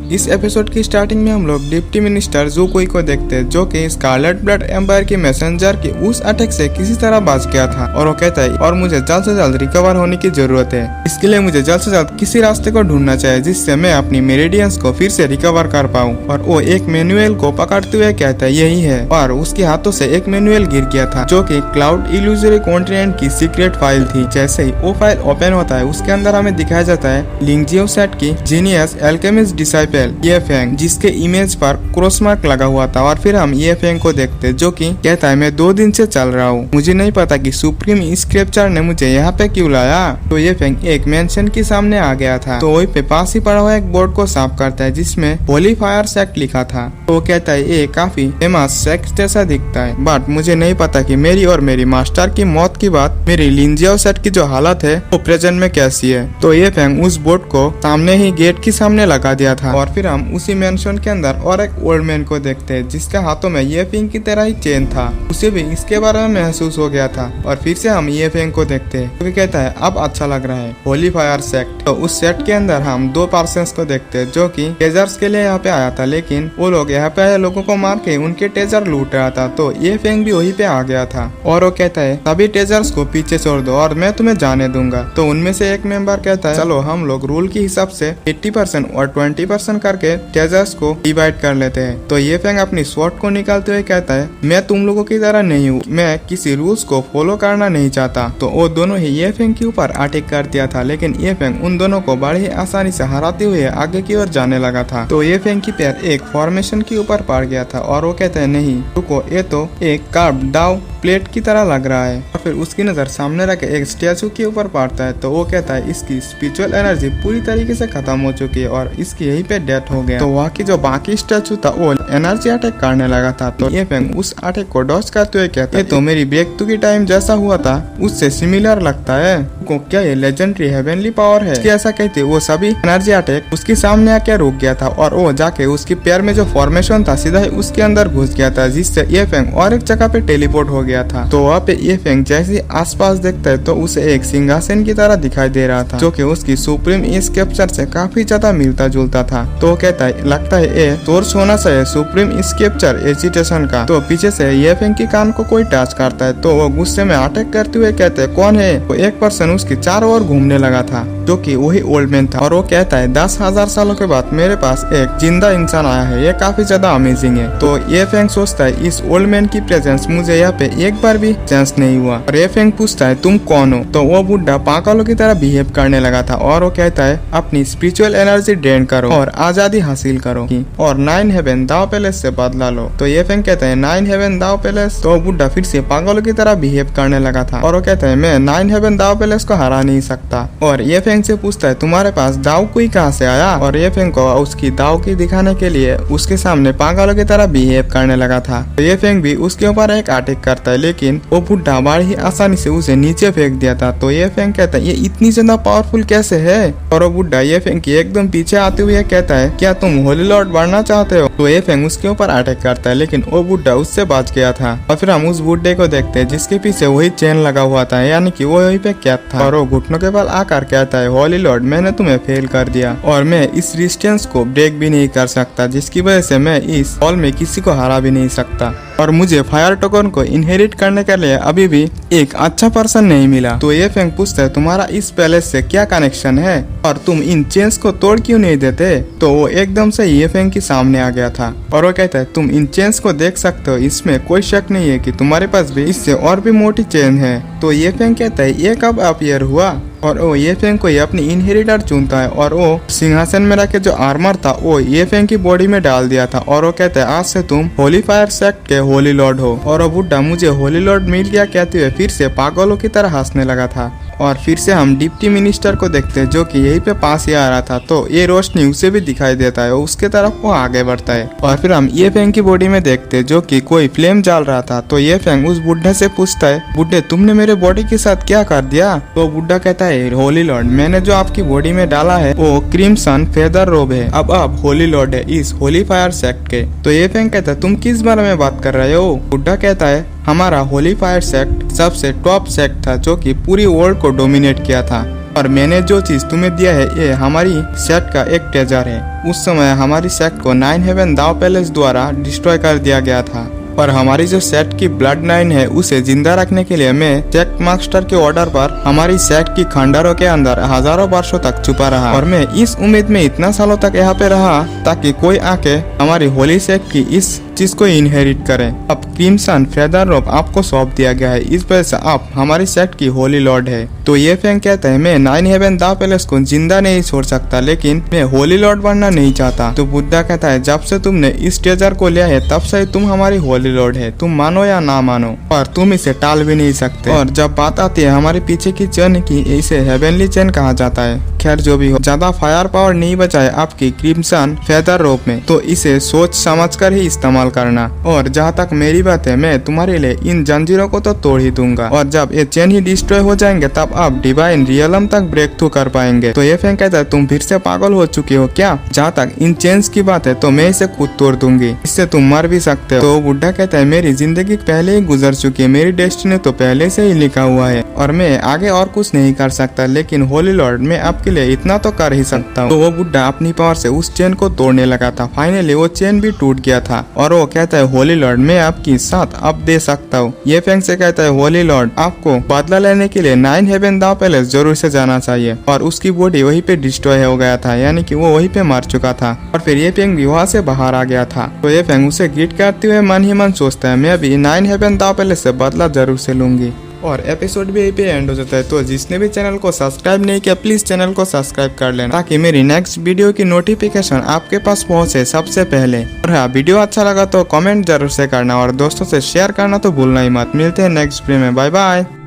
इस एपिसोड की स्टार्टिंग में हम लोग डिप्टी मिनिस्टर जू कुई को देखते हैं, जो कि स्कारलेट ब्लड एम्पायर के मैसेंजर के उस अटैक से किसी तरह बच गया था। और वो कहता है और मुझे जल्द से जल्द रिकवर होने की जरूरत है। इसके लिए मुझे जल्द से जल्द किसी रास्ते को ढूंढना चाहिए जिससे मैं अपनी मेरिडियंस को फिर से रिकवर कर पाऊँ। और वो एक मैनुअल को पकड़ते हुए कहता है यही है, और उसके हाथों से एक मैनुअल गिर गया था जो कि क्लाउड इल्यूजरी कॉन्टिनेंट की सीक्रेट फाइल थी। जैसे ही वो फाइल ओपन होता है उसके अंदर हमें दिखाया जाता है लिंगजियो सेट की जीनियस एल्केमिस्ट डिसाइपल ये फेंग, जिसके इमेज पर क्रॉस मार्क लगा हुआ था। और फिर हम ये फेंग को देखते जो कि कहता है मैं 2 दिन से चल रहा हूँ, मुझे नहीं पता कि सुप्रीम स्क्रिप्चर ने मुझे यहाँ पे क्यों लाया। तो ये फेंग एक मेंशन के सामने आ गया था, तो वही पे पास ही पड़ा हुआ एक बोर्ड को साफ करता है जिसमें होली फायर सेक्ट लिखा था। तो वो कहता है ये काफी फेमस सेक्ट जैसा दिखता है, बट मुझे नहीं पता कि मेरी और मेरी मास्टर की मौत की बात मेरी लिंजियो सेट की जो हालत है वो प्रेजेंट में कैसी है। तो ये फेंग उस बोर्ड को सामने ही गेट के सामने लगा दिया था। और फिर हम उसी मेंशन के अंदर और एक ओल्ड मैन को देखते हैं जिसके हाथों में ये फेंग की तरह ही चेन था। उसे भी इसके बारे में महसूस हो गया था। और फिर से हम ये फेंग को देखते हैं तो कहता है अब अच्छा लग रहा है होली फायर सेक्ट। तो उस सेट के अंदर हम 2 पर्सन्स को देखते हैं जो कि टेजर्स के लिए यहाँ पे आया था, लेकिन वो लोग यहाँ पे आए लोगों को मार के उनके टेजर लूट रहा था। तो ये फेंग भी वहीं पे आ गया था और वो कहता है सभी टेजर्स को पीछे छोड़ दो और मैं तुम्हें जाने दूंगा। तो उनमें से एक मेंबर कहता है चलो हम लोग रूल के हिसाब से 80% और 20% करके टेजर्स को डिवाइड कर लेते हैं। तो ये फेंग अपनी स्वॉर्ड को निकालते हुए कहता है मैं तुम लोगों की तरह नहीं हूँ, मैं किसी रूल्स को फॉलो करना नहीं चाहता। तो वो दोनों ही ये फेंग के ऊपर अटैक कर दिया था, लेकिन ये फेंग उन दोनों को बड़े ही आसानी से हराते हुए आगे की ओर जाने लगा था। तो ये फेंग की पैर एक फॉर्मेशन के ऊपर पड़ गया था और वो कहते हैं नहीं रुको, ये तो एक कार्व डाउ प्लेट की तरह लग रहा है। और फिर उसकी नजर सामने रखे एक स्टैचू के ऊपर पड़ता है। तो वो कहता है इसकी स्पिरिचुअल एनर्जी पूरी तरीके से खत्म हो चुकी है और इसकी यहीं पे डेथ हो गया। तो वहाँ की जो बाकी स्टैचू था वो एनर्जी अटैक करने लगा था। तो ये फेंग उस अटैक को डॉज करते हुए कहता है ये तो मेरी ब्रेक थ्रू की टाइम जैसा हुआ था उससे सिमिलर लगता है। को क्या ये लेजेंडरी हेवनली पावर है? ऐसा कहते वो सभी एनर्जी अटैक उसके सामने आके रुक गया था और वो जाके उसके पैर में जो फॉर्मेशन था सीधा ही उसके अंदर घुस गया था, जिससे ये फेंग और एक जगह पे टेलीपोर्ट हो गया था। तो वहाँ पे ये फेंग जैसे आसपास देखता है तो उसे एक सिंहासन की तरह दिखाई दे रहा था जो कि उसकी सुप्रीम स्क्रिप्चर से काफी ज्यादा मिलता जुलता था। तो वो कहता है लगता है ये सोर्स होना चाहिए सुप्रीम स्क्रिप्चर एजिटेशन का। तो पीछे से ये फेंग के कान को कोई टच करता है तो वो गुस्से में अटैक करते हुए कहते हैं कौन है? वो एक पर्सन उसकी चारों ओर घूमने लगा था जो कि वही ओल्ड मैन था। और वो कहता है 10,000 सालों के बाद मेरे पास एक जिंदा इंसान आया है, ये काफी ज्यादा अमेजिंग है। तो ये फेंग सोचता है इस ओल्ड मैन की प्रेजेंस मुझे यहाँ पे एक बार भी चांस नहीं हुआ। और ये फेंग पूछता है तुम कौन हो? तो वो बुढ़ा पागलों की तरह बिहेव करने लगा था और वो कहता है अपनी स्पिरिचुअल एनर्जी ड्रेन करो और आजादी हासिल करो और 9 हेवन दाव पैलेस से बदला लो। तो ये फेंग कहता है 9 हेवन दाव पैलेस? तो बुढ़ा फिर से पागलों की तरह बिहेव करने लगा था और वो कहता है मैं 9 हेवन दाव पैलेस को हरा नहीं सकता। और ये फेंग से पूछता है तुम्हारे पास दाव कोई कहाँ से आया? और ये फेंग को उसकी दाव की दिखाने के लिए उसके सामने पागलों की तरह बिहेव करने लगा था। तो ये फेंग भी उसके ऊपर एक अटैक करता है, लेकिन वो बुढ़ा बड़ी ही आसानी से उसे नीचे फेंक दिया था। तो ये फेंग कहता है ये इतनी ज्यादा पावरफुल कैसे है? और वो बुढ़ा ये फेंग की एकदम पीछे आते हुए कहता है क्या तुम होली लॉर्ड बनना चाहते हो? तो ये फेंग उसके ऊपर अटैक करता है, लेकिन वो बुढ़ा उससे बच गया था। और फिर हम उस बुढ़े को देखते हैं जिसके पीछे वही चेन लगा हुआ था, यानी कि वो वहीं पे कैद था। और वो घुटनों के बल आकर कहता है होली लॉर्ड मैंने तुम्हें फेल कर दिया और मैं इस रेजिस्टेंस को ब्रेक भी नहीं कर सकता, जिसकी वजह से मैं इस हॉल में किसी को हरा भी नहीं सकता और मुझे फायर टोकन को इनहेरिट करने के लिए अभी भी एक अच्छा पर्सन नहीं मिला। तो ये फेंग पूछता है तुम्हारा इस पैलेस से क्या कनेक्शन है और तुम इन चेन्स को तोड़ क्यों नहीं देते? तो वो एकदम से ये फेंग के सामने आ गया था और वो कहता है तुम इन चेन्स को देख सकते हो, इसमें कोई शक नहीं है कि तुम्हारे पास भी इससे और भी मोटी चेन है। तो ये फेंग कहता है ये कब अपीयर हुआ? और वो ये फेंग को अपनी इनहेरिटर चुनता है और वो सिंहासन में रखे जो आर्मर था वो ये फेंग की बॉडी में डाल दिया था और वो कहता है आज से तुम होली फायर सेक्ट के होली लॉर्ड हो। और वो बुढ़ा मुझे होली लॉर्ड मिल गया कहते हुए फिर से पागलों की तरह हंसने लगा था। और फिर से हम डिप्टी मिनिस्टर को देखते हैं जो कि यहीं पे पास ही आ रहा था। तो ये रोशनी उसे भी दिखाई देता है, उसके तरफ वो आगे बढ़ता है। और फिर हम ये फेंग की बॉडी में देखते हैं जो कि कोई फ्लेम जल रहा था। तो ये फेंग उस बुढ़े से पूछता है बुढ़े तुमने मेरे बॉडी के साथ क्या कर दिया? तो बुढ़ा कहता है होली लॉर्ड मैंने जो आपकी बॉडी में डाला है वो क्रिम्सन फेदर रोब है, अब आप होली लॉर्ड है इस होली फायर सेक्ट के। तो ये फेंग कहता है तुम किस बारे में बात कर रहे हो? बुढ़ा कहता है हमारा होली फायर सेक्ट सबसे टॉप सेक्ट था जो कि पूरी वर्ल्ड को डोमिनेट किया था और मैंने जो चीज तुम्हें दिया है ये हमारी सेट का एक ट्रेजर है। उस समय हमारी सेट को 9 हेवन दाव पैलेस द्वारा डिस्ट्रॉय कर दिया गया था और हमारी जो सेट की ब्लड लाइन है उसे जिंदा रखने के लिए मैं चेक मास्टर के ऑर्डर पर हमारी सेट की खंडरों के अंदर हजारों वर्षों तक छुपा रहा और मैं इस उम्मीद में इतना सालों तक यहाँ पे रहा ताकि कोई आके हमारी होली सेट की इस चीज को इनहेरिट करें। अब क्रिम्सन फेदर रोप आपको सौंप दिया गया है, इस वजह से आप हमारी सेट की होली लॉर्ड है। तो ये फैंग कहता है मैं 9 हेवन दाव पैलेस को जिंदा नहीं छोड़ सकता, लेकिन मैं होली लॉर्ड बनना नहीं चाहता। तो बुद्धा कहता है जब से तुमने इस ट्रेजर को लिया है तब से तुम हमारी होली लॉर्ड है, तुम मानो या ना मानो, और तुम इसे टाल भी नहीं सकते। और जब बात आती है हमारे पीछे की चेन की, इसे हेवनली चेन कहा जाता है। खैर जो भी हो, ज्यादा फायर पावर नहीं बचाए आपकी क्रिम्सन फेदर रोप में, तो इसे सोच समझकर ही इस्तेमाल करना। और जहाँ तक मेरी बात है, मैं तुम्हारे लिए इन जंजीरों को तो तोड़ ही दूंगा और जब ये चेन ही डिस्ट्रॉय हो जाएंगे तब आप डिवाइन रियलम तक ब्रेक थ्रू कर पाएंगे। तो ये फैंग कहता है तुम फिर से पागल हो चुके हो क्या? जहाँ तक इन चेन्स की बात है तो मैं इसे खुद तोड़ दूंगी, इससे तुम मर भी सकते हो। तो बुढ़ा कहता है मेरी जिंदगी पहले ही गुजर चुकी है, मेरी डेस्टिनी तो पहले से ही लिखा हुआ है और मैं आगे और कुछ नहीं कर सकता, लेकिन होली लॉर्ड मैं आपके लिए इतना तो कर ही सकता हूँ। तो वो बुढ़ा अपनी पावर से उस चेन को तोड़ने लगा था। फाइनली वो चेन भी टूट गया था और वो कहता है होली लॉर्ड मैं आपकी साथ अब दे सकता हूँ। ये फैंग से कहता है होली लॉर्ड आपको बदला लेने के लिए 9 हेवन दाव पैलेस जरूर से जाना चाहिए। और उसकी बॉडी वहीं पे डिस्ट्रॉय हो गया था, यानी कि वो वहीं पे मर चुका था और फिर ये फैंग भी वहाँ से बाहर आ गया था। तो ये फैंग उसे ग्रीट करते हुए मन ही मन सोचता है मैं अभी 9 हेवन दाव पैलेस से बदला जरूर से लूंगी। और एपिसोड भी यहीं पे एंड हो जाता है। तो जिसने भी चैनल को सब्सक्राइब नहीं किया प्लीज चैनल को सब्सक्राइब कर लेना ताकि मेरी नेक्स्ट वीडियो की नोटिफिकेशन आपके पास पहुंचे सबसे पहले। और हाँ, वीडियो अच्छा लगा तो कमेंट जरूर से करना और दोस्तों से शेयर करना तो भूलना ही मत। मिलते हैं नेक्स्ट वीडियो में, बाय बाय।